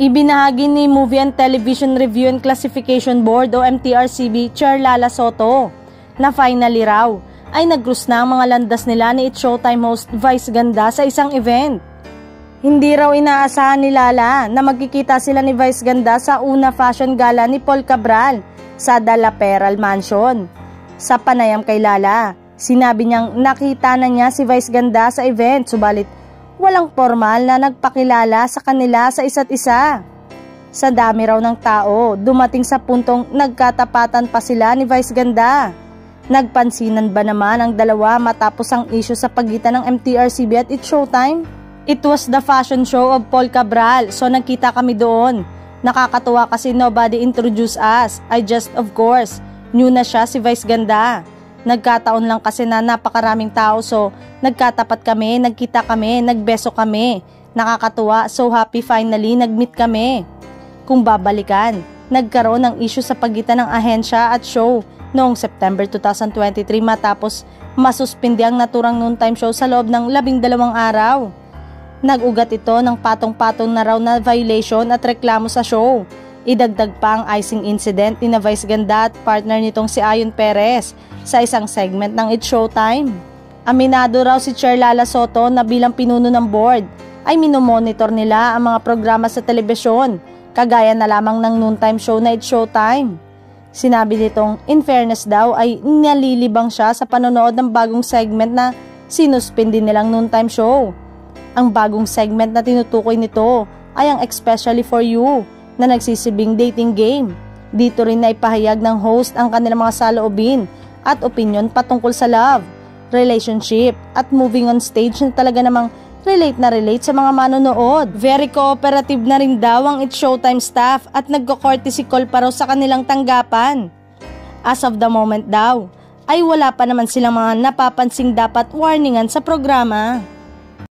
Ibinahagi ni Movie and Television Review and Classification Board o MTRCB Chair Lala Soto na finally raw ay nag-cruise na ang mga landas nila ni It's Showtime host Vice Ganda sa isang event. Hindi raw inaasahan ni Lala na magkikita sila ni Vice Ganda sa una fashion gala ni Paul Cabral sa Dalla Peral Mansion. Sa panayam kay Lala, sinabi niyang nakita na niya si Vice Ganda sa event subalit walang formal na nagpakilala sa kanila sa isa't isa. Sa dami raw ng tao, dumating sa puntong nagkatapatan pa sila ni Vice Ganda. Nagpansinan ba naman ang dalawa matapos ang issue sa pagitan ng MTRCB at It's Showtime? It was the fashion show of Paul Cabral, so nagkita kami doon. Nakakatuwa kasi nobody introduced us. I just of course knew na siya si Vice Ganda. Nagkataon lang kasi na napakaraming tao so nagkatapat kami, nagkita kami, nagbeso kami. Nakakatuwa, so happy finally nagmeet kami. Kung babalikan, nagkaroon ng issue sa pagitan ng ahensya at show noong September 2023 matapos masuspindi ang naturang noontime show sa loob ng 12 araw. Nag-ugat ito ng patong-patong na raw na violation at reklamo sa show. Idagdag pa ang icing incident ni na Vice Ganda at partner nitong si Ayon Perez sa isang segment ng It's Showtime. Aminado raw si Chair Lala Soto na bilang pinuno ng board ay minomonitor nila ang mga programa sa telebisyon, kagaya na lamang ng noontime show na It's Showtime. Sinabi nitong in fairness daw ay nalilibang siya sa panonood ng bagong segment na sinuspindi nilang noontime show. Ang bagong segment na tinutukoy nito ay ang Especially For You na nagsisibing dating game. Dito rin na ipahayag ng host ang kanilang mga saloobin at opinion patungkol sa love, relationship at moving on stage na talaga namang relate na relate sa mga manonood. Very cooperative na rin daw ang It's Showtime staff at nagko-courtesy call pa raw sa kanilang tanggapan. As of the moment daw, ay wala pa naman silang mga napapansing dapat warningan sa programa.